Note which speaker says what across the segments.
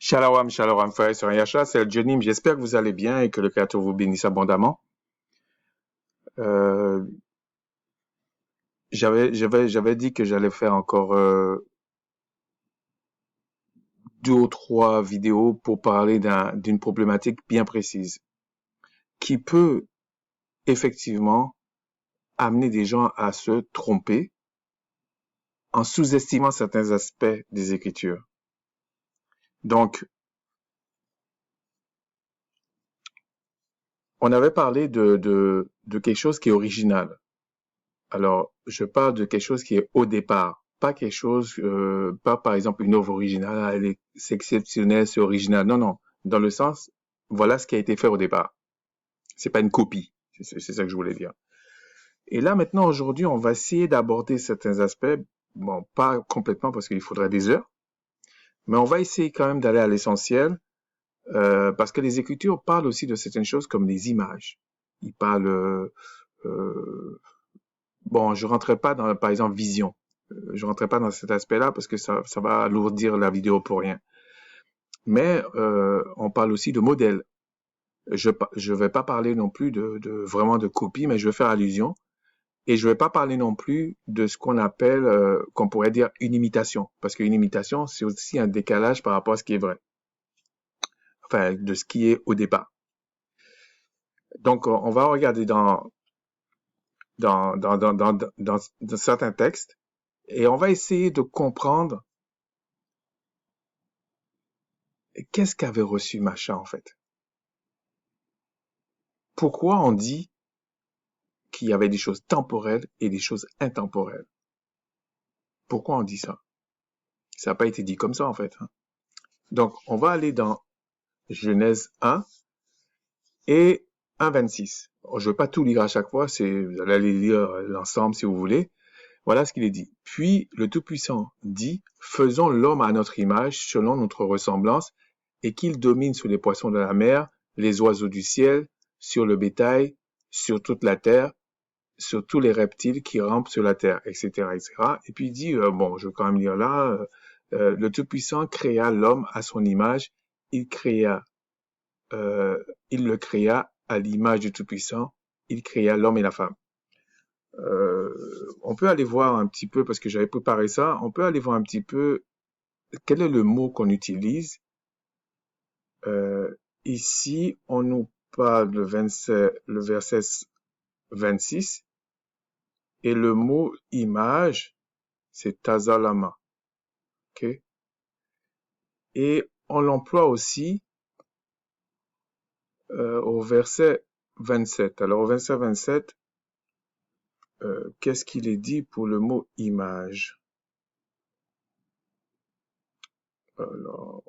Speaker 1: Shalom, shalom, frère sur Yasha, c'est Johnny. J'espère que vous allez bien et que le Créateur vous bénisse abondamment. Euh, j'avais dit que j'allais faire encore 2 ou 3 vidéos pour parler d'une problématique bien précise qui peut effectivement amener des gens à se tromper en sous-estimant certains aspects des Écritures. Donc, on avait parlé de quelque chose qui est original. Alors, je parle de quelque chose qui est au départ, pas quelque chose, pas par exemple une œuvre originale, c'est exceptionnel, c'est original. Non, non. Dans le sens, voilà ce qui a été fait au départ. C'est pas une copie. C'est ça que je voulais dire. Et là, maintenant, aujourd'hui, on va essayer d'aborder certains aspects. Bon, pas complètement parce qu'il faudrait des heures, mais on va essayer quand même d'aller à l'essentiel, parce que les Écritures parlent aussi de certaines choses comme les images. Ils parlent, bon, je rentrerai pas dans, par exemple, vision. Je rentrerai pas dans cet aspect-là parce que ça va alourdir la vidéo pour rien. Mais on parle aussi de modèles. Je vais pas parler non plus de vraiment de copie, mais je vais faire allusion. Et je vais pas parler non plus de ce qu'on appelle, qu'on pourrait dire une imitation, parce qu'une imitation, c'est aussi un décalage par rapport à ce qui est vrai, enfin de ce qui est au départ. Donc, on va regarder dans certains textes et on va essayer de comprendre qu'est-ce qu'avait reçu Macha en fait. Pourquoi on dit qu'il y avait des choses temporelles et des choses intemporelles? Pourquoi on dit ça? Ça n'a pas été dit comme ça en fait. Donc, on va aller dans Genèse 1 et 1,26. Je ne vais pas tout lire à chaque fois, vous allez aller lire l'ensemble si vous voulez. Voilà ce qu'il est dit. Puis le Tout-Puissant dit, faisons l'homme à notre image, selon notre ressemblance, et qu'il domine sur les poissons de la mer, les oiseaux du ciel, sur le bétail, sur toute la terre, sur tous les reptiles qui rampent sur la terre, etc., etc. Et puis il dit, bon, je vais quand même lire là, le Tout-Puissant créa l'homme à son image, il le créa à l'image du Tout-Puissant, il créa l'homme et la femme. On peut aller voir un petit peu, parce que j'avais préparé ça, on peut aller voir un petit peu quel est le mot qu'on utilise. Ici, on nous parle le verset 26, et le mot image, c'est tazalama. Okay? Et on l'emploie aussi au verset 27. Alors au verset 27, qu'est-ce qu'il est dit pour le mot image? Alors,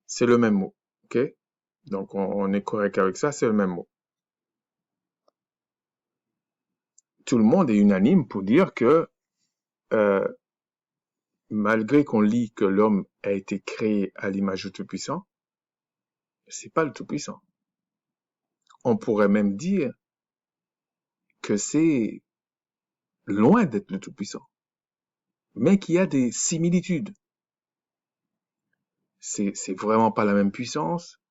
Speaker 1: c'est le même mot. Ok? Donc on est correct avec ça, c'est le même mot. Tout le monde est unanime pour dire que malgré qu'on lit que l'homme a été créé à l'image du Tout-Puissant, c'est pas le Tout-Puissant. On pourrait même dire que c'est loin d'être le Tout-Puissant, mais qu'il y a des similitudes. C'est vraiment pas la même puissance,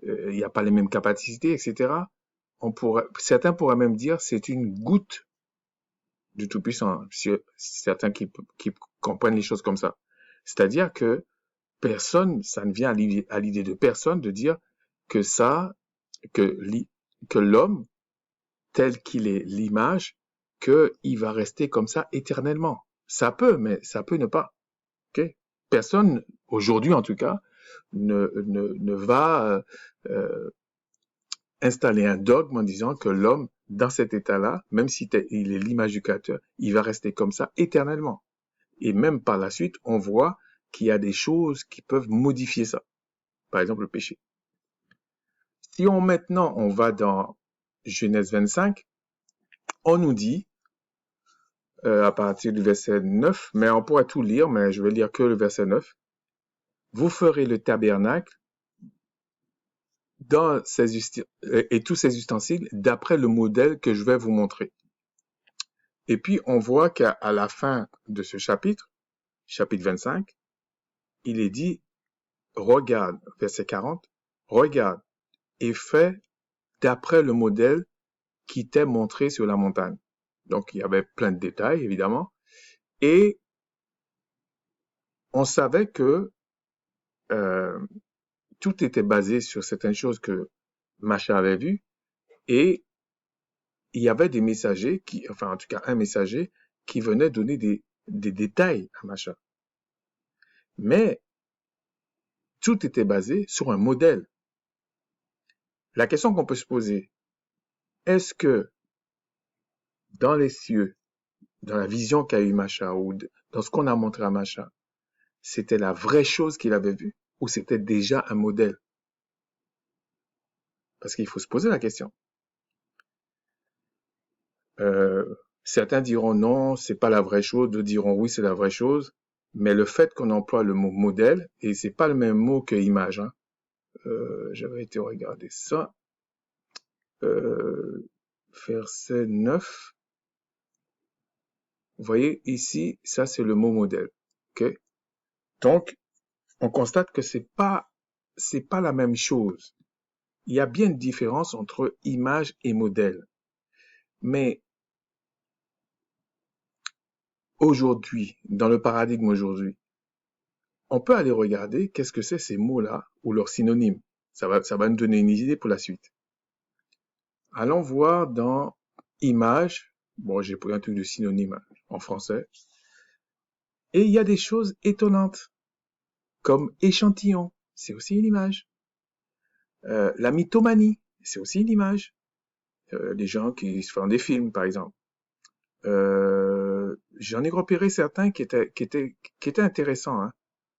Speaker 1: il n'y a pas les mêmes capacités, etc. Certains pourraient même dire c'est une goutte du Tout-Puissant. Certains qui comprennent les choses comme ça. C'est-à-dire que personne, ça ne vient à l'idée de personne de dire que que l'homme, tel qu'il est l'image, qu'il va rester comme ça éternellement. Ça peut, mais ça peut ne pas. Okay? Personne, aujourd'hui en tout cas, ne va installer un dogme en disant que l'homme, dans cet état-là, même si il est l'image du Créateur, il va rester comme ça éternellement. Et même par la suite, on voit qu'il y a des choses qui peuvent modifier ça. Par exemple, le péché. Si maintenant on va dans Genèse 25, on nous dit, à partir du verset 9, mais on pourrait tout lire, mais je vais lire que le verset 9. Vous ferez le tabernacle et tous ses ustensiles d'après le modèle que je vais vous montrer. Et puis on voit qu'à la fin de ce chapitre 25, il est dit, regarde, verset 40, regarde et fais d'après le modèle qui t'est montré sur la montagne. Donc, il y avait plein de détails, évidemment. Et on savait que euh, tout était basé sur certaines choses que Macha avait vues. Et il y avait des messagers enfin, en tout cas, un messager qui venait donner des détails à Macha. Mais tout était basé sur un modèle. La question qu'on peut se poser, est-ce que dans les cieux, dans la vision qu'a eu Macha ou dans ce qu'on a montré à Macha, c'était la vraie chose qu'il avait vue ou c'était déjà un modèle? Parce qu'il faut se poser la question. Euh, Certains diront non, c'est pas la vraie chose, d'autres diront oui, c'est la vraie chose. Mais le fait qu'on emploie le mot modèle, et c'est pas le même mot que image, hein. J'avais été regarder ça. Verset 9. Vous voyez, ici, ça c'est le mot modèle. Ok? Donc, on constate que c'est pas la même chose. Il y a bien une différence entre image et modèle. Mais aujourd'hui, dans le paradigme aujourd'hui, on peut aller regarder qu'est-ce que c'est ces mots-là ou leurs synonymes. Ça va nous donner une idée pour la suite. Allons voir dans image. Bon, j'ai pris un truc de synonyme en français. Et il y a des choses étonnantes, comme échantillon, c'est aussi une image. La mythomanie, c'est aussi une image. Les gens qui se font des films, par exemple. J'en ai repéré certains qui étaient intéressants, hein.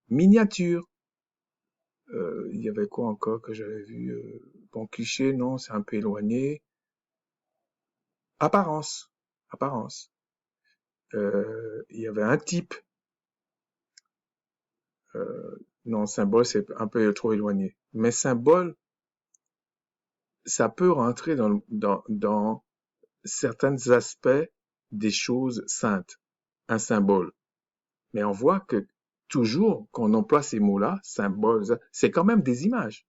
Speaker 1: Miniature. Il y avait quoi encore que j'avais vu? Bon, cliché, non, c'est un peu éloigné. Apparence. Apparence. Il y avait un type. Non, symbole, c'est un peu trop éloigné. Mais symbole, ça peut rentrer dans certains aspects des choses saintes. Un symbole. Mais on voit que toujours qu'on emploie ces mots-là, symboles, c'est quand même des images.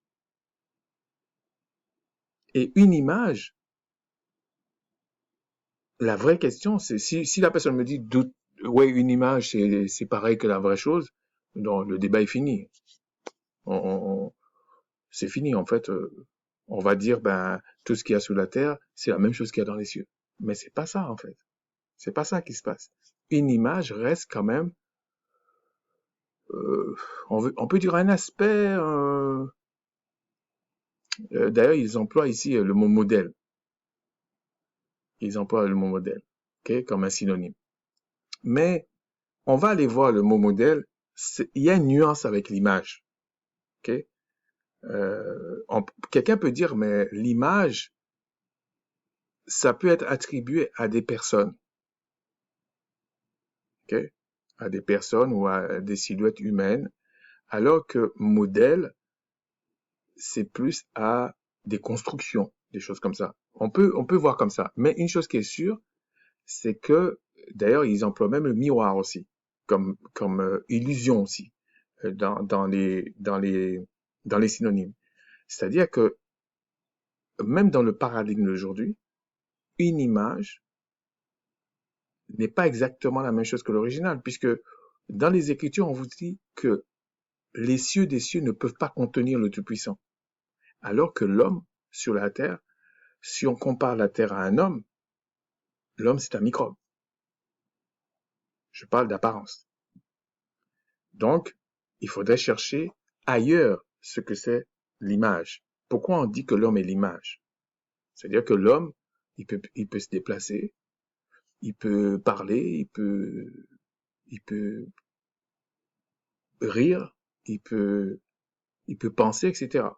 Speaker 1: Et une image, la vraie question, c'est si la personne me dit, ouais, une image, c'est pareil que la vraie chose, non, le débat est fini. C'est fini, en fait. On va dire, ben, tout ce qu'il y a sous la terre, c'est la même chose qu'il y a dans les cieux. Mais c'est pas ça, en fait. C'est pas ça qui se passe. Une image reste quand même, euh, on peut dire un aspect, d'ailleurs, ils emploient ici le mot modèle. Ils emploient le mot modèle, ok, comme un synonyme. Mais on va aller voir le mot modèle. Il y a une nuance avec l'image, ok. Quelqu'un peut dire, mais l'image, ça peut être attribué à des personnes, ok, à des personnes ou à des silhouettes humaines, alors que modèle, c'est plus à des constructions, des choses comme ça. On peut voir comme ça. Mais une chose qui est sûre, c'est que, d'ailleurs, ils emploient même le miroir aussi, comme illusion aussi, dans les synonymes. C'est-à-dire que, même dans le paradigme d'aujourd'hui, une image n'est pas exactement la même chose que l'original, puisque dans les Écritures, on vous dit que les cieux des cieux ne peuvent pas contenir le Tout-Puissant. Alors que l'homme, sur la terre, si on compare la terre à un homme, l'homme c'est un microbe. Je parle d'apparence. Donc, il faudrait chercher ailleurs ce que c'est l'image. Pourquoi on dit que l'homme est l'image? C'est-à-dire que l'homme, il peut se déplacer, il peut parler, il peut rire, il peut penser, etc.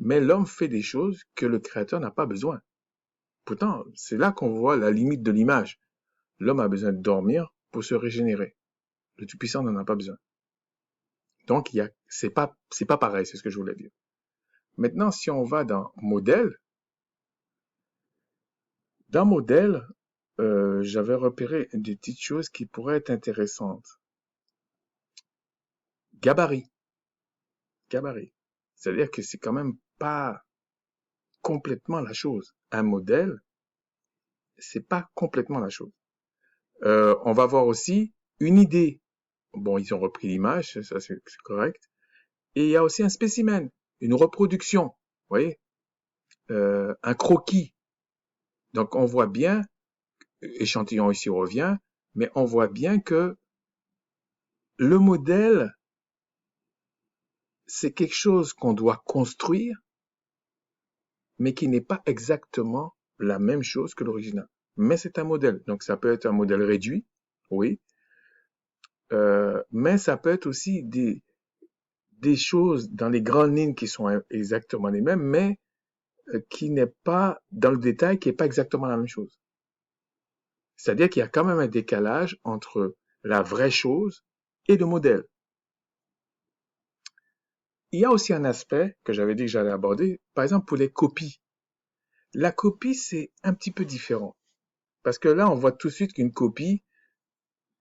Speaker 1: Mais l'homme fait des choses que le Créateur n'a pas besoin. Pourtant, c'est là qu'on voit la limite de l'image. L'homme a besoin de dormir pour se régénérer. Le Tout-Puissant n'en a pas besoin. Donc, c'est pas pareil, c'est ce que je voulais dire. Maintenant, si on va dans modèle, j'avais repéré des petites choses qui pourraient être intéressantes. gabarit. Gabarit. C'est-à-dire que c'est quand même pas complètement la chose. Un modèle, c'est pas complètement la chose. On va voir aussi une idée. Bon, ils ont repris l'image, ça c'est correct. Et il y a aussi un spécimen, une reproduction. Vous voyez, un croquis. Donc on voit bien, échantillon ici revient, mais on voit bien que le modèle, c'est quelque chose qu'on doit construire, mais qui n'est pas exactement la même chose que l'original. Mais c'est un modèle. Donc ça peut être un modèle réduit, oui, mais ça peut être aussi des choses dans les grandes lignes qui sont exactement les mêmes, mais qui n'est pas dans le détail, qui n'est pas exactement la même chose. C'est-à-dire qu'il y a quand même un décalage entre la vraie chose et le modèle. Il y a aussi un aspect que j'avais dit que j'allais aborder, par exemple pour les copies. La copie, c'est un petit peu différent. Parce que là, on voit tout de suite qu'une copie,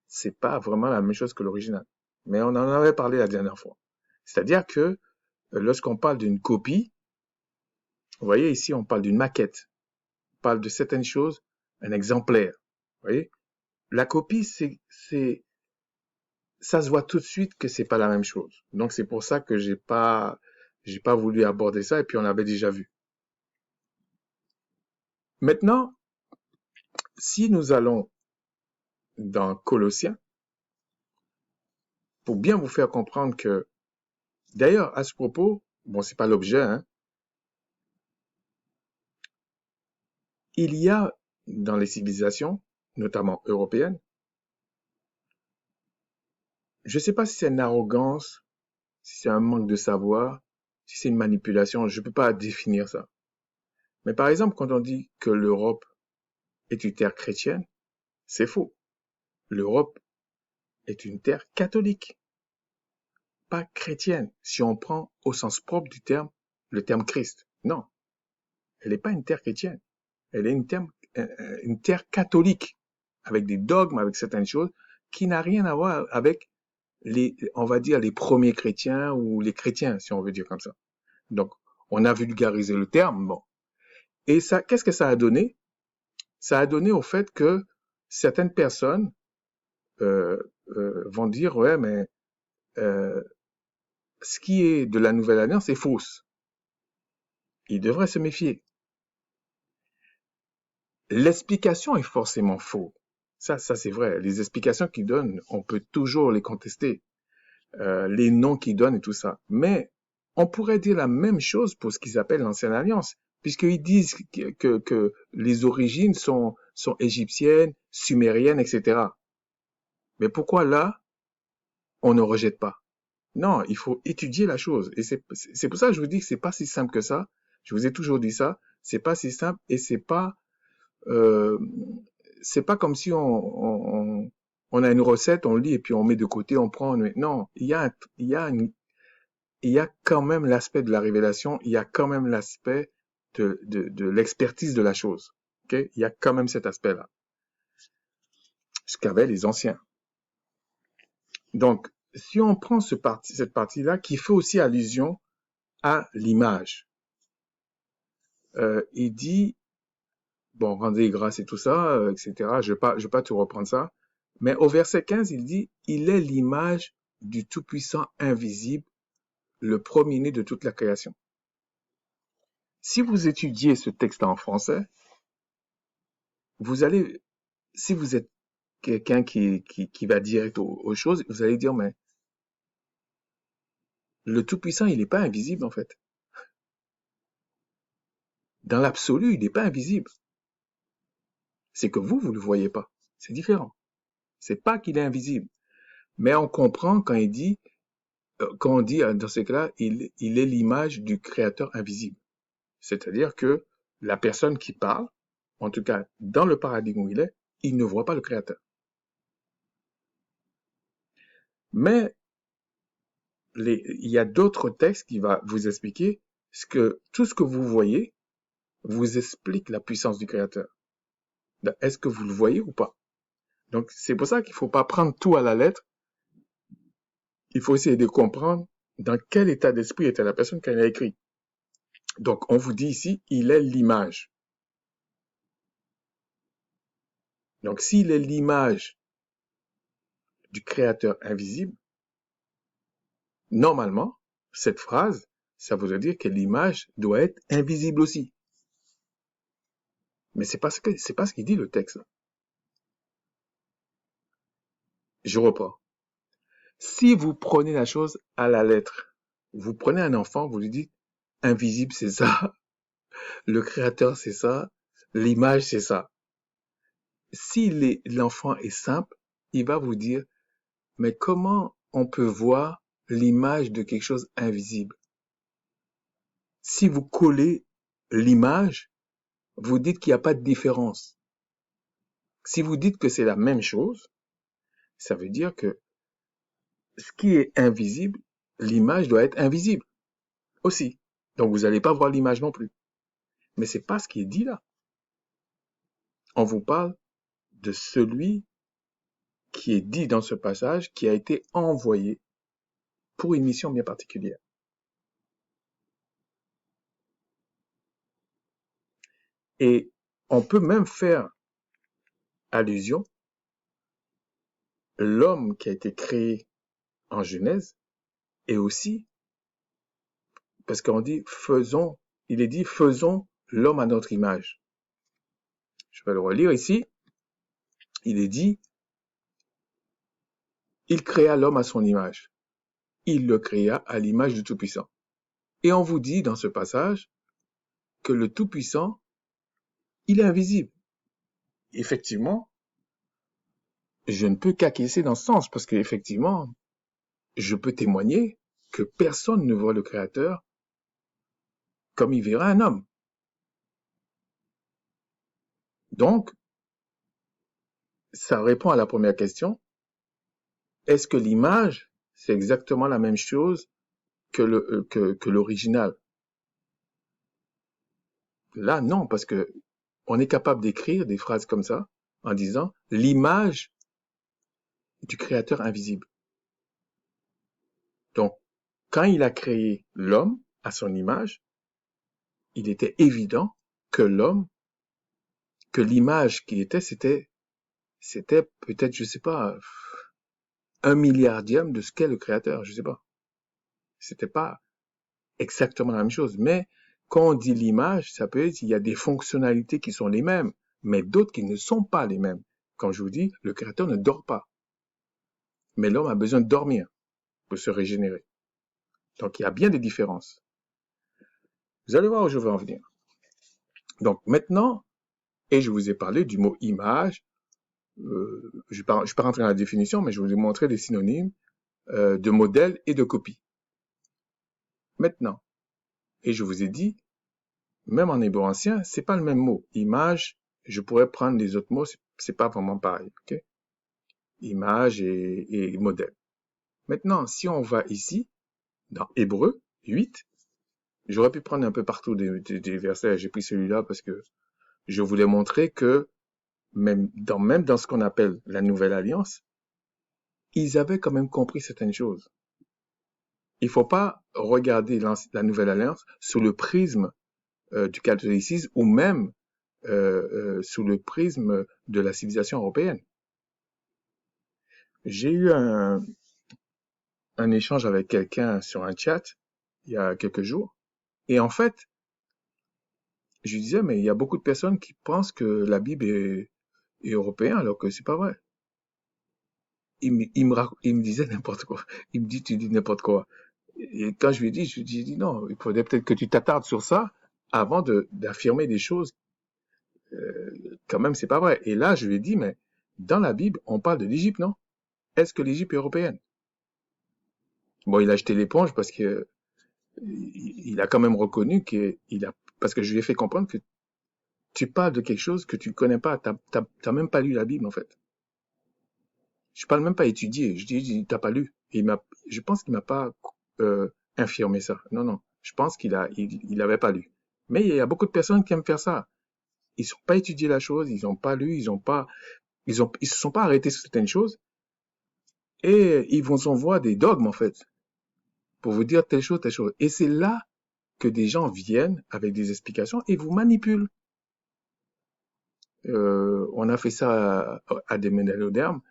Speaker 1: c'est pas vraiment la même chose que l'original. Mais on en avait parlé la dernière fois. C'est-à-dire que lorsqu'on parle d'une copie, vous voyez ici, on parle d'une maquette. On parle de certaines choses, un exemplaire. Vous voyez? La copie, ça se voit tout de suite que c'est pas la même chose. Donc c'est pour ça que j'ai pas voulu aborder ça et puis on l'avait déjà vu. Maintenant, si nous allons dans Colossiens, pour bien vous faire comprendre que, d'ailleurs, à ce propos, bon, c'est pas l'objet, hein, il y a dans les civilisations, notamment européennes, je sais pas si c'est une arrogance, si c'est un manque de savoir, si c'est une manipulation, je peux pas définir ça. Mais par exemple, quand on dit que l'Europe est une terre chrétienne, c'est faux. L'Europe est une terre catholique, pas chrétienne, si on prend au sens propre du terme, le terme Christ. Non, elle n'est pas une terre chrétienne. Elle est une terre catholique, avec des dogmes, avec certaines choses, qui n'a rien à voir avec on va dire, les premiers chrétiens ou les chrétiens, si on veut dire comme ça. Donc, on a vulgarisé le terme, bon. Et ça, qu'est-ce que ça a donné? Ça a donné au fait que certaines personnes vont dire, ouais, mais euh, ce qui est de la nouvelle alliance est fausse. Ils devraient se méfier. L'explication est forcément fausse. Ça c'est vrai. Les explications qu'ils donnent, on peut toujours les contester. Les noms qu'ils donnent et tout ça. Mais on pourrait dire la même chose pour ce qu'ils appellent l'ancienne alliance, puisqu'ils disent que les origines sont égyptiennes, sumériennes, etc. Mais pourquoi là, on ne rejette pas? Non, il faut étudier la chose. Et c'est pour ça que je vous dis que c'est pas si simple que ça. Je vous ai toujours dit ça. C'est pas si simple et euh, c'est pas comme si on a une recette, on lit et puis on met de côté, on prend. Non, il y a quand même l'aspect de la révélation, il y a quand même l'aspect de l'expertise de la chose. Okay? Il y a quand même cet aspect-là. Ce qu'avaient les anciens. Donc, si on prend cette partie-là, qui fait aussi allusion à l'image, il dit, bon, rendez grâce et tout ça, etc. Je vais pas tout reprendre ça. Mais au verset 15, il dit, il est l'image du Tout-Puissant invisible, le premier-né de toute la création. Si vous étudiez ce texte en français, vous allez, si vous êtes quelqu'un qui va direct aux choses, vous allez dire, mais le Tout-Puissant, il n'est pas invisible, en fait. Dans l'absolu, il n'est pas invisible. C'est que vous le voyez pas. C'est différent. C'est pas qu'il est invisible. Mais on comprend quand on dit dans ce cas-là, il est l'image du Créateur invisible. C'est-à-dire que la personne qui parle, en tout cas dans le paradigme où il ne voit pas le Créateur. Mais il y a d'autres textes qui vont vous expliquer tout ce que vous voyez vous explique la puissance du Créateur. Est-ce que vous le voyez ou pas? Donc c'est pour ça qu'il ne faut pas prendre tout à la lettre. il faut essayer de comprendre dans quel état d'esprit était la personne quand elle a écrit. Donc, on vous dit ici, il est l'image. Donc, s'il est l'image du créateur invisible, normalement, cette phrase, ça voudrait dire que l'image doit être invisible aussi. Mais c'est pas ce qu'il dit le texte. Je reprends. Si vous prenez la chose à la lettre, vous prenez un enfant, vous lui dites invisible c'est ça, le créateur c'est ça, l'image c'est ça. Si l'enfant est simple, il va vous dire mais comment on peut voir l'image de quelque chose invisible? Si vous collez l'image, vous dites qu'il n'y a pas de différence. Si vous dites que c'est la même chose, ça veut dire que ce qui est invisible, l'image doit être invisible aussi. Donc vous n'allez pas voir l'image non plus. Mais c'est pas ce qui est dit là. On vous parle de celui qui est dit dans ce passage, qui a été envoyé pour une mission bien particulière. Et on peut même faire allusion, l'homme qui a été créé en Genèse, et aussi, parce qu'on dit il est dit faisons l'homme à notre image. Je vais le relire ici. Il est dit, il créa l'homme à son image. Il le créa à l'image du Tout-Puissant. Et on vous dit dans ce passage que le Tout-Puissant, il est invisible. Effectivement, je ne peux qu'acquiescer dans ce sens, parce qu'effectivement, je peux témoigner que personne ne voit le Créateur comme il verra un homme. Donc, ça répond à la première question. Est-ce que l'image, c'est exactement la même chose que l'original? Là, non, parce que on est capable d'écrire des phrases comme ça en disant l'image du Créateur invisible. Donc, quand il a créé l'homme à son image, il était évident que l'image qui était, c'était peut-être, je sais pas, 1 milliardième de ce qu'est le Créateur, je sais pas. C'était pas exactement la même chose, mais quand on dit l'image, ça peut être qu'il y a des fonctionnalités qui sont les mêmes, mais d'autres qui ne sont pas les mêmes. Comme je vous dis, le Créateur ne dort pas, mais l'homme a besoin de dormir pour se régénérer. Donc il y a bien des différences. Vous allez voir où je veux en venir. Donc maintenant, et je vous ai parlé du mot image, je ne vais pas rentrer dans la définition, mais je vous ai montré des synonymes de modèle et de copie. Maintenant, et je vous ai dit, même en hébreu ancien, c'est pas le même mot. Image, je pourrais prendre les autres mots, c'est pas vraiment pareil. Okay? Image et modèle. Maintenant, si on va ici, dans Hébreu 8, j'aurais pu prendre un peu partout des versets, j'ai pris celui-là parce que je voulais montrer que même dans ce qu'on appelle la Nouvelle Alliance, ils avaient quand même compris certaines choses. Il faut pas regarder la Nouvelle Alliance sous le prisme du catholicisme ou même sous le prisme de la civilisation européenne. J'ai eu un échange avec quelqu'un sur un chat il y a quelques jours et en fait, je lui disais mais il y a beaucoup de personnes qui pensent que la Bible est européenne alors que c'est pas vrai. Il me disait n'importe quoi. Il me dit tu dis n'importe quoi. Et quand je lui ai dit non, il faudrait peut-être que tu t'attardes sur ça avant d'affirmer des choses. Quand même, c'est pas vrai. Et là, je lui ai dit, mais dans la Bible, on parle de l'Égypte, non? Est-ce que l'Égypte est européenne? Bon, il a jeté l'éponge parce que il a quand même reconnu parce que je lui ai fait comprendre que tu parles de quelque chose que tu ne connais pas. T'as même pas lu la Bible, en fait. Je parle même pas étudié. Je dis, t'as pas lu. Et je pense qu'il m'a pas infirmé ça. Non, non. Je pense il avait pas lu. Mais il y a beaucoup de personnes qui aiment faire ça. Ils n'ont pas étudié la chose, ils n'ont pas lu, ils se sont pas arrêtés sur certaines choses. Et ils vous envoient des dogmes, en fait, pour vous dire telle chose, telle chose. Et c'est là que des gens viennent avec des explications et vous manipulent. On a fait ça à des mélodermes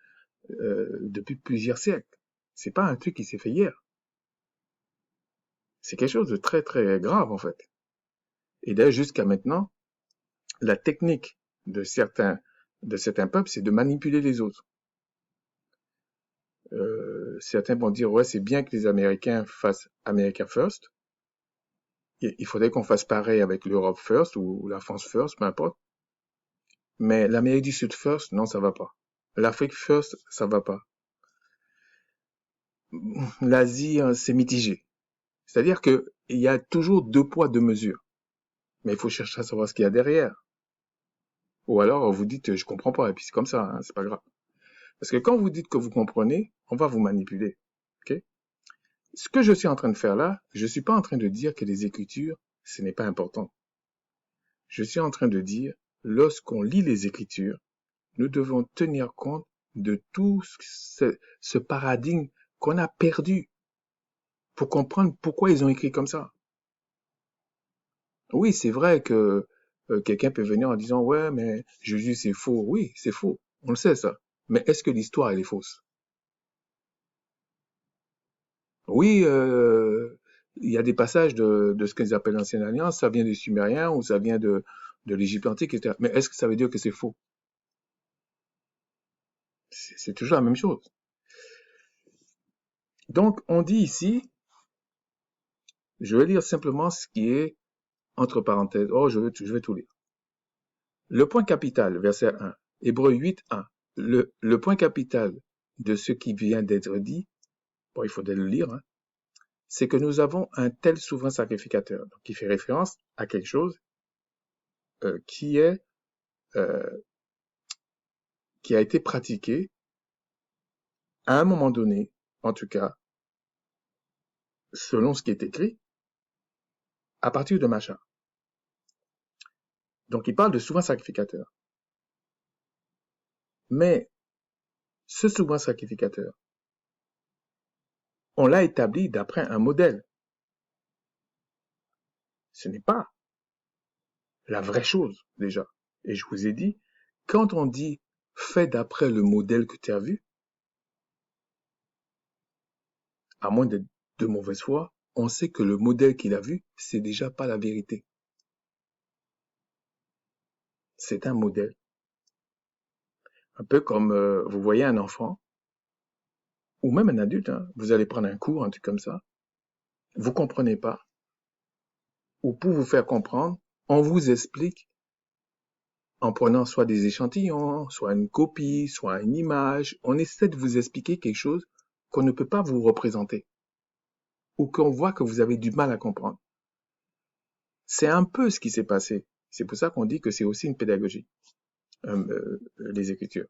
Speaker 1: depuis plusieurs siècles. C'est pas un truc qui s'est fait hier. C'est quelque chose de très très grave en fait. Et d'ailleurs jusqu'à maintenant, la technique de certains peuples, c'est de manipuler les autres. Certains vont dire ouais c'est bien que les Américains fassent America First. Il faudrait qu'on fasse pareil avec l'Europe First ou la France First, peu importe. Mais l'Amérique du Sud First, non ça va pas. L'Afrique First, ça va pas. L'Asie, c'est mitigé. C'est-à-dire que il y a toujours deux poids, deux mesures. Mais il faut chercher à savoir ce qu'il y a derrière. Ou alors, vous dites, je comprends pas, et puis c'est comme ça, hein, c'est pas grave. Parce que quand vous dites que vous comprenez, on va vous manipuler. Ok? Ce que je suis en train de faire là, je suis pas en train de dire que les écritures, ce n'est pas important. Je suis en train de dire, lorsqu'on lit les écritures, nous devons tenir compte de tout ce paradigme qu'on a perdu pour comprendre pourquoi ils ont écrit comme ça. Oui, c'est vrai que quelqu'un peut venir en disant ouais, mais Jésus c'est faux. Oui, c'est faux. On le sait ça. Mais est-ce que l'histoire elle est fausse? Oui, il y a des passages de ce qu'ils appellent l'ancienne alliance, ça vient des Sumériens ou ça vient de l'Égypte antique, etc. Mais est-ce que ça veut dire que c'est faux? C'est toujours la même chose. Donc on dit ici, je vais lire simplement ce qui est entre parenthèses. Oh, je vais tout lire. Le point capital, verset 1, Hébreux 8, 1. Le point capital de ce qui vient d'être dit, bon, il faudrait le lire, hein, c'est que nous avons un tel souverain sacrificateur, donc qui fait référence à quelque chose qui est euh, qui a été pratiqué à un moment donné, en tout cas, selon ce qui est écrit, à partir de Macha. Donc il parle de souverain sacrificateur. Mais ce souverain sacrificateur, on l'a établi d'après un modèle. Ce n'est pas la vraie chose, déjà. Et je vous ai dit, quand on dit fait d'après le modèle que tu as vu, à moins d'être de mauvaise foi, on sait que le modèle qu'il a vu, c'est déjà pas la vérité. C'est un modèle. Un peu comme vous voyez un enfant, ou même un adulte, hein, vous allez prendre un cours, un truc comme ça, vous comprenez pas, ou pour vous faire comprendre, on vous explique en prenant soit des échantillons, soit une copie, soit une image, on essaie de vous expliquer quelque chose qu'on ne peut pas vous représenter, ou qu'on voit que vous avez du mal à comprendre. C'est un peu ce qui s'est passé. C'est pour ça qu'on dit que c'est aussi une pédagogie, les Écritures.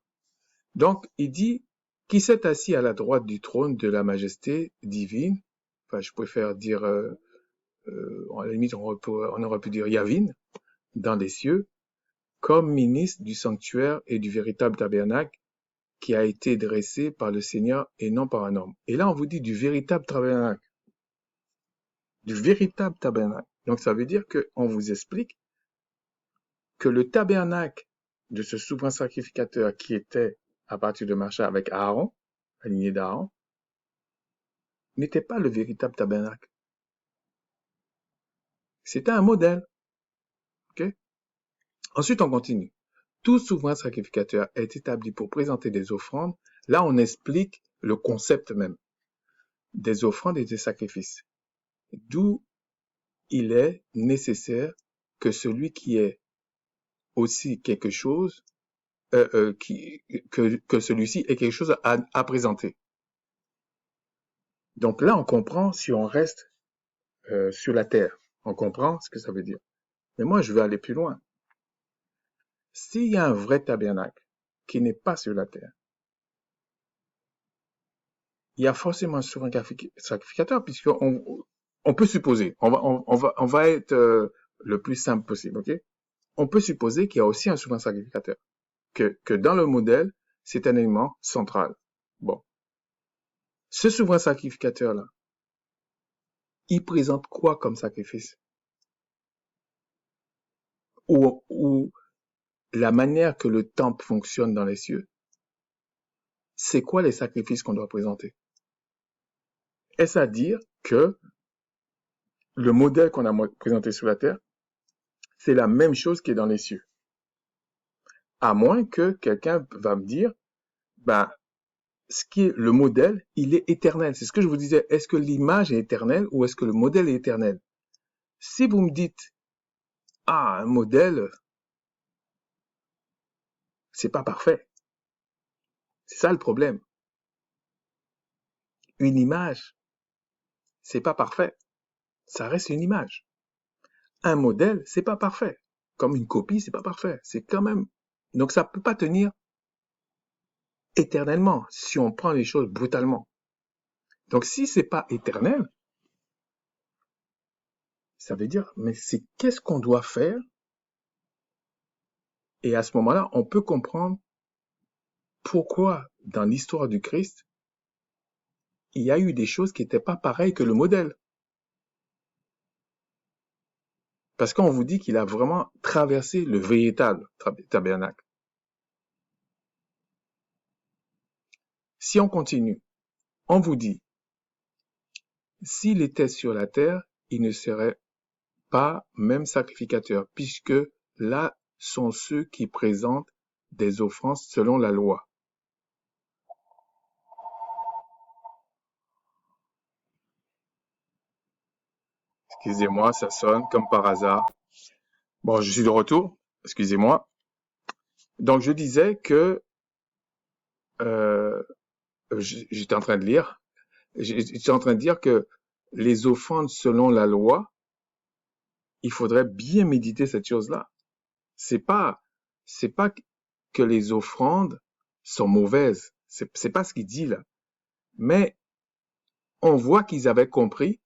Speaker 1: Donc, il dit, qui s'est assis à la droite du trône de la majesté divine, enfin, je préfère dire, à la limite, on aurait pu dire Yavin, dans les cieux, comme ministre du sanctuaire et du véritable tabernacle qui a été dressé par le Seigneur et non par un homme. Et là, on vous dit du véritable tabernacle. Du véritable tabernacle. Donc, ça veut dire qu'on vous explique que le tabernacle de ce souverain sacrificateur qui était à partir de Macha avec Aaron, la lignée d'Aaron, n'était pas le véritable tabernacle. C'était un modèle. Okay? Ensuite, on continue. Tout souverain sacrificateur est établi pour présenter des offrandes. Là, on explique le concept même des offrandes et des sacrifices. D'où il est nécessaire que celui qui est aussi quelque chose, que celui-ci ait quelque chose à présenter. Donc là, on comprend si on reste sur la terre. On comprend ce que ça veut dire. Mais moi, je veux aller plus loin. S'il y a un vrai tabernacle qui n'est pas sur la terre, il y a forcément un souverain sacrificateur, puisqu'on peut supposer, on va être le plus simple possible, ok? On peut supposer qu'il y a aussi un souverain sacrificateur, que dans le modèle, c'est un élément central. Bon. Ce souverain sacrificateur-là, il présente quoi comme sacrifice? Ou la manière que le temple fonctionne dans les cieux, c'est quoi les sacrifices qu'on doit présenter? Est-ce à dire que le modèle qu'on a présenté sur la terre, c'est la même chose qui est dans les cieux? À moins que quelqu'un va me dire, ben, ce qui est le modèle, il est éternel. C'est ce que je vous disais. Est-ce que l'image est éternelle ou est-ce que le modèle est éternel? Si vous me dites, ah, un modèle, c'est pas parfait. C'est ça le problème. Une image, c'est pas parfait. Ça reste une image. Un modèle, c'est pas parfait. Comme une copie, c'est pas parfait. C'est quand même. Donc ça peut pas tenir éternellement si on prend les choses brutalement. Donc si c'est pas éternel, ça veut dire, mais c'est qu'est-ce qu'on doit faire? Et à ce moment-là, on peut comprendre pourquoi dans l'histoire du Christ, il y a eu des choses qui n'étaient pas pareilles que le modèle. Parce qu'on vous dit qu'il a vraiment traversé le véritable tabernacle. Si on continue, on vous dit, s'il était sur la terre, il ne serait pas même sacrificateur, puisque là sont ceux qui présentent des offrandes selon la loi. Excusez-moi, ça sonne comme par hasard. Bon, je suis de retour. Excusez-moi. Donc, je disais que j'étais en train de lire. J'étais en train de dire que les offrandes selon la loi, il faudrait bien méditer cette chose-là. C'est pas, c'est pas que les offrandes sont mauvaises. C'est pas ce qu'il dit là. Mais on voit qu'ils avaient compris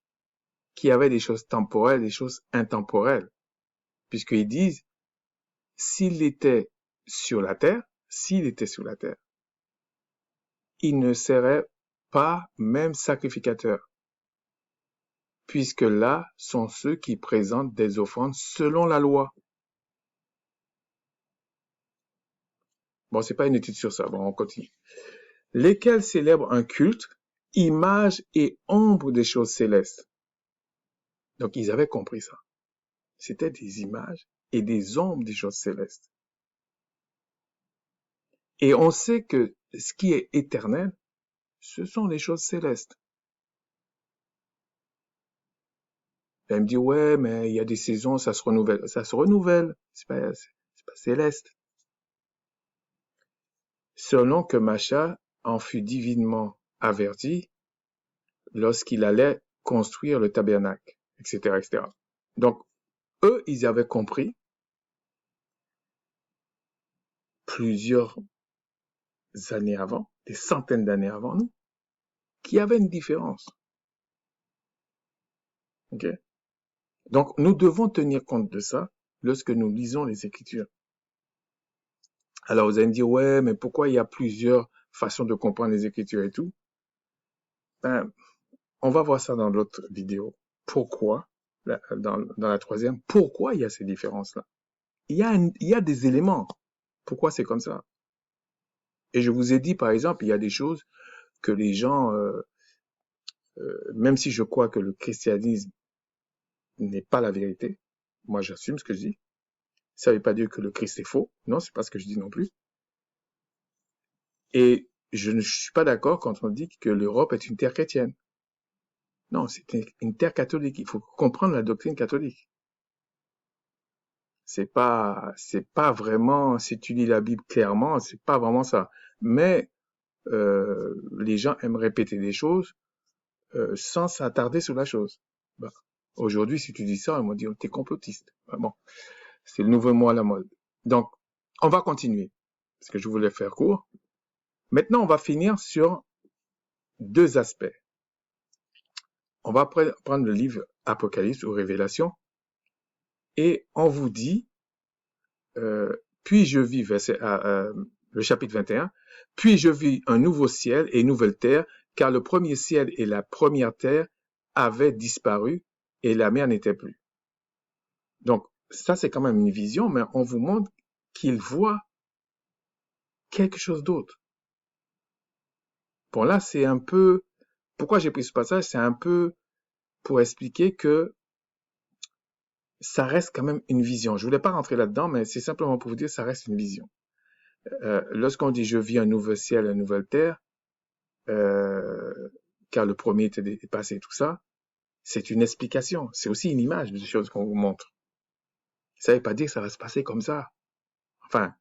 Speaker 1: qu'il y avait des choses temporelles, des choses intemporelles. Puisqu'ils disent, s'il était sur la terre, il ne serait pas même sacrificateur, puisque là sont ceux qui présentent des offrandes selon la loi. Bon, c'est pas une étude sur ça. Bon, on continue. Lesquels célèbrent un culte, image et ombre des choses célestes. Donc, ils avaient compris ça. C'était des images et des ombres des choses célestes. Et on sait que ce qui est éternel, ce sont les choses célestes. Elle me dit, ouais, mais il y a des saisons, ça se renouvelle. Ça se renouvelle. C'est pas céleste. Selon que Macha en fut divinement averti lorsqu'il allait construire le tabernacle, etc., etc. Donc, eux, ils avaient compris plusieurs années avant, des centaines d'années avant nous, qu'il y avait une différence. Ok? Donc, nous devons tenir compte de ça lorsque nous lisons les Écritures. Alors, vous allez me dire, ouais, mais pourquoi il y a plusieurs façons de comprendre les Écritures et tout? Ben, on va voir ça dans l'autre vidéo. Pourquoi, dans la troisième, pourquoi il y a ces différences-là? Il y a des éléments. Pourquoi c'est comme ça? Et je vous ai dit, par exemple, il y a des choses que les gens, même si je crois que le christianisme n'est pas la vérité, moi j'assume ce que je dis. Ça ne veut pas dire que le Christ est faux. Non, c'est pas ce que je dis non plus. Et je ne suis pas d'accord quand on dit que l'Europe est une terre chrétienne. Non, c'est une terre catholique. Il faut comprendre la doctrine catholique. C'est pas vraiment, si tu lis la Bible clairement, c'est pas vraiment ça. Mais les gens aiment répéter des choses sans s'attarder sur la chose. Bah, aujourd'hui, si tu dis ça, ils vont dire t'es complotiste. Bah, bon, c'est le nouveau mot à la mode. Donc, on va continuer parce que je voulais faire court. Maintenant, on va finir sur deux aspects. On va prendre le livre Apocalypse ou Révélation et on vous dit, puis je vis, le chapitre 21, puis je vis un nouveau ciel et une nouvelle terre, car le premier ciel et la première terre avaient disparu et la mer n'était plus. Donc, ça, c'est quand même une vision, mais on vous montre qu'il voit quelque chose d'autre. Bon, là, c'est un peu, pourquoi j'ai pris ce passage, c'est un peu pour expliquer que ça reste quand même une vision. Je voulais pas rentrer là-dedans, mais c'est simplement pour vous dire que ça reste une vision. Lorsqu'on dit je vis un nouveau ciel, une nouvelle terre, euh, car le premier était dépassé, tout ça, c'est une explication. C'est aussi une image des choses qu'on vous montre. Ça veut pas dire que ça va se passer comme ça. Enfin,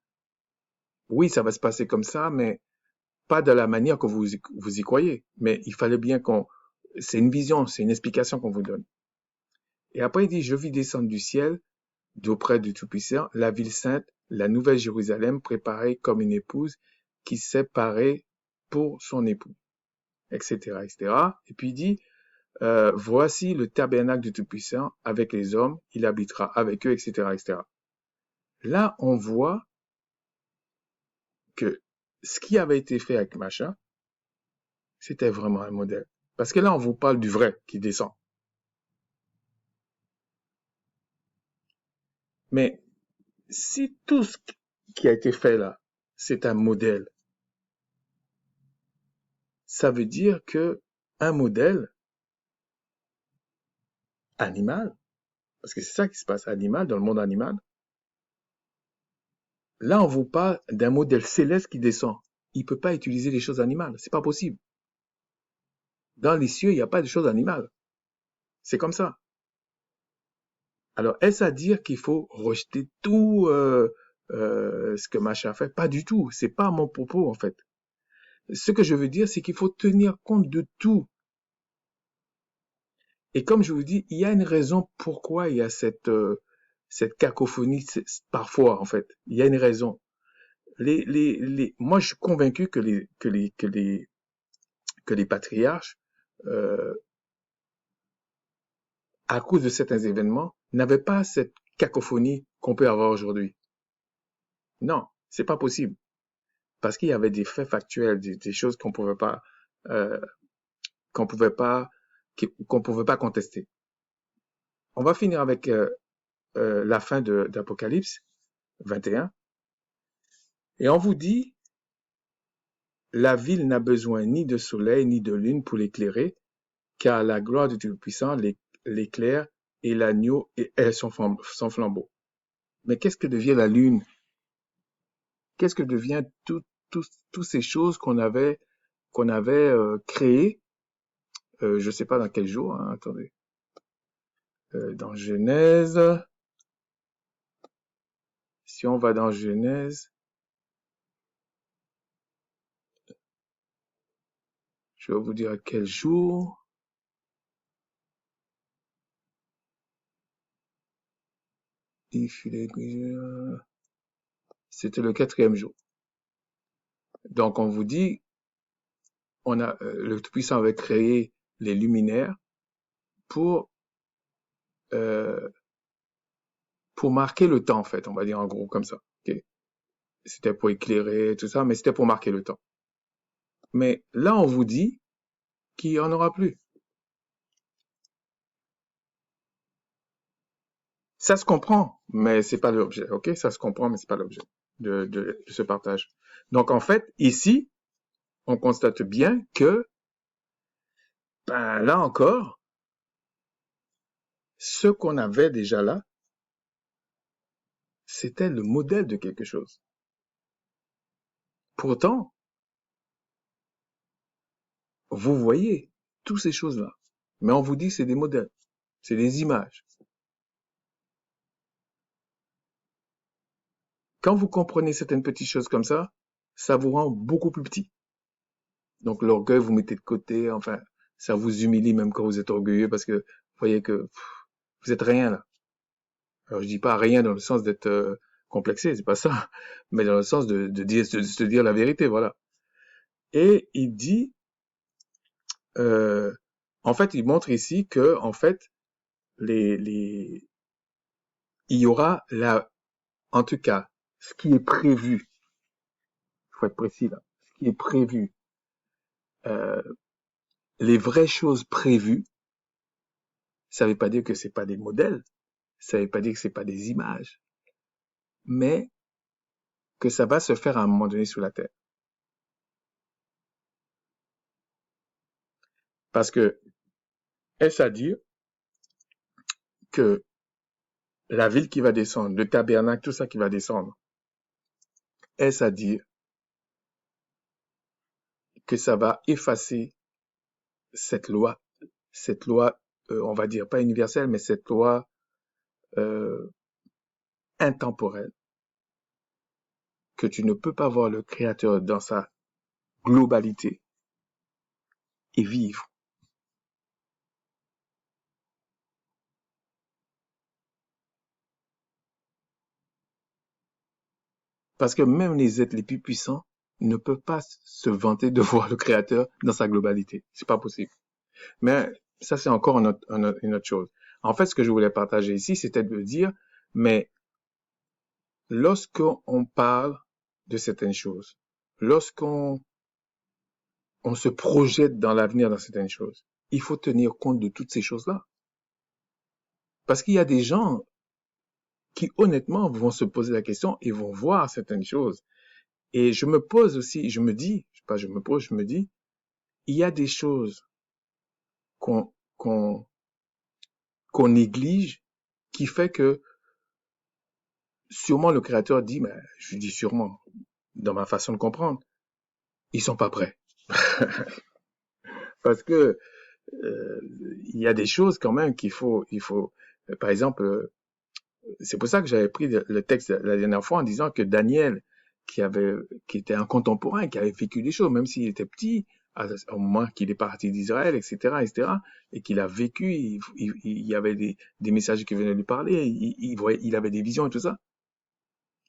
Speaker 1: oui, ça va se passer comme ça, mais pas de la manière que vous y croyez. Mais il fallait bien c'est une vision, c'est une explication qu'on vous donne. Et après, il dit, je vis descendre du ciel, d'auprès du Tout-Puissant, la ville sainte, la nouvelle Jérusalem, préparée comme une épouse qui s'est parée pour son époux, etc., etc. Et puis il dit, voici le tabernacle du Tout-Puissant avec les hommes, il habitera avec eux, etc., etc. Là, on voit que ce qui avait été fait avec Macha, c'était vraiment un modèle. Parce que là, on vous parle du vrai qui descend. Mais si tout ce qui a été fait là, c'est un modèle, ça veut dire que un modèle animal, parce que c'est ça qui se passe animal, dans le monde animal, là, on vous parle d'un modèle céleste qui descend. Il peut pas utiliser les choses animales. C'est pas possible. Dans les cieux, il n'y a pas de choses animales. C'est comme ça. Alors, est-ce à dire qu'il faut rejeter tout ce que Macha a fait? Pas du tout. C'est pas mon propos, en fait. Ce que je veux dire, c'est qu'il faut tenir compte de tout. Et comme je vous dis, il y a une raison pourquoi il y a cette cacophonie parfois, en fait. Il y a une raison. Moi, je suis convaincu que les patriarches, euh, à cause de certains événements, n'avaient pas cette cacophonie qu'on peut avoir aujourd'hui. Non, c'est pas possible. Parce qu'il y avait des faits factuels, des choses euh, qu'on pouvait pas, qu'on pouvait pas contester. On va finir avec la fin d'Apocalypse 21. Et on vous dit, la ville n'a besoin ni de soleil ni de lune pour l'éclairer, car la gloire du Tout-Puissant l'éclaire et l'agneau est son flambeau. Mais qu'est-ce que devient la lune? Qu'est-ce que devient toutes ces choses qu'on avait créées? Je sais pas dans quel jour, hein, attendez. Dans Genèse, si on va dans Genèse, je vais vous dire à quel jour. C'était le 4e jour. Donc on vous dit, le Tout-Puissant avait créé les luminaires pour euh, pour marquer le temps, en fait, on va dire en gros comme ça. Okay. C'était pour éclairer tout ça, mais c'était pour marquer le temps. Mais là, on vous dit qu'il n'y en aura plus. Ça se comprend, mais c'est pas l'objet. Ok, ça se comprend, mais c'est pas l'objet de ce partage. Donc en fait, ici, on constate bien que, ben, là encore, ce qu'on avait déjà là, c'était le modèle de quelque chose. Pourtant, vous voyez toutes ces choses-là, mais on vous dit que c'est des modèles, c'est des images. Quand vous comprenez certaines petites choses comme ça vous rend beaucoup plus petit. Donc l'orgueil, vous mettez de côté, enfin, ça vous humilie même quand vous êtes orgueilleux parce que vous voyez que vous êtes rien là. Alors je dis pas rien dans le sens d'être complexé, c'est pas ça, mais dans le sens de se dire la vérité, voilà. Et il dit, euh, en fait, il montre ici que, en fait, il y aura en tout cas, ce qui est prévu, il faut être précis là, ce qui est prévu les vraies choses prévues, ça veut pas dire que c'est pas des modèles, ça veut pas dire que c'est pas des images, mais que ça va se faire à un moment donné sur la Terre. Parce que, est-ce à dire que la ville qui va descendre, le tabernacle, tout ça qui va descendre, est-ce à dire que ça va effacer cette loi, on va dire pas universelle, mais cette loi euh, intemporelle, que tu ne peux pas voir le Créateur dans sa globalité et vivre. Parce que même les êtres les plus puissants ne peuvent pas se vanter de voir le Créateur dans sa globalité. C'est pas possible. Mais ça, c'est encore une autre chose. En fait, ce que je voulais partager ici, c'était de dire, mais lorsqu'on parle de certaines choses, lorsqu'on se projette dans l'avenir dans certaines choses, il faut tenir compte de toutes ces choses-là. Parce qu'il y a des gens qui, honnêtement, vont se poser la question et vont voir certaines choses. Et je me pose aussi, je me dis, pas je me pose, je me dis, il y a des choses qu'on qu'on qu'on néglige qui fait que sûrement le créateur dit, mais je dis sûrement, dans ma façon de comprendre, ils sont pas prêts. Parce que il y a des choses quand même qu'il faut, par exemple, c'est pour ça que j'avais pris le texte la dernière fois en disant que Daniel, qui était un contemporain, qui avait vécu des choses, même s'il était petit, au moment qu'il est parti d'Israël, etc., etc., et qu'il a vécu, il y avait des messages qui venaient lui parler, il avait des visions et tout ça.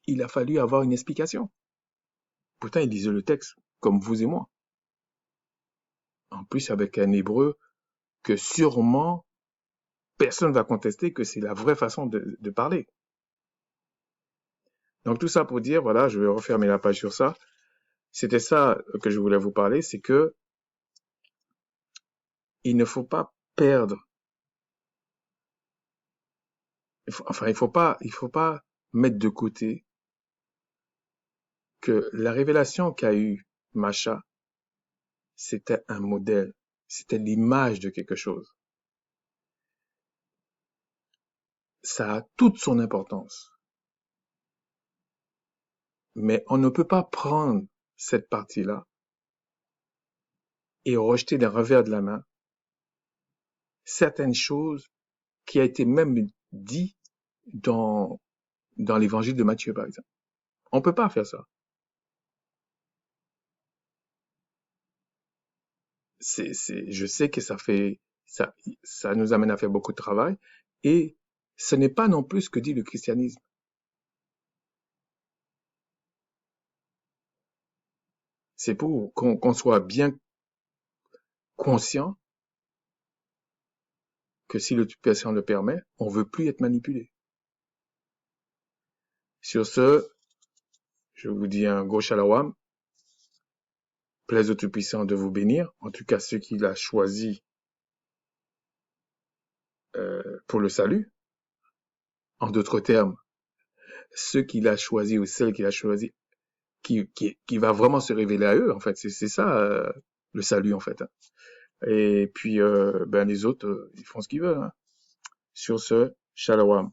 Speaker 1: Il a fallu avoir une explication. Pourtant, il lisait le texte, comme vous et moi. En plus, avec un hébreu que sûrement personne va contester que c'est la vraie façon de parler. Donc tout ça pour dire, voilà, je vais refermer la page sur ça. C'était ça que je voulais vous parler, c'est que il ne faut pas perdre, il faut pas mettre de côté que la révélation qu'a eue Macha, c'était un modèle, c'était l'image de quelque chose. Ça a toute son importance. Mais on ne peut pas prendre cette partie-là et rejeter d'un revers de la main certaines choses qui a été même dit dans l'évangile de Matthieu, par exemple. On peut pas faire ça. Je sais que ça nous amène à faire beaucoup de travail et ce n'est pas non plus ce que dit le christianisme. C'est pour qu'on soit bien conscient que si le patient le permet, on veut plus être manipulé. Sur ce, je vous dis un gros shalom. Plaise au Tout-Puissant de vous bénir. En tout cas, ceux qu'il a choisis pour le salut. En d'autres termes, ceux qu'il a choisis ou celles qu'il a choisis qui va vraiment se révéler à eux, en fait. C'est ça, le salut, en fait. Et puis, ben, les autres, ils font ce qu'ils veulent. Hein. Sur ce, shalom.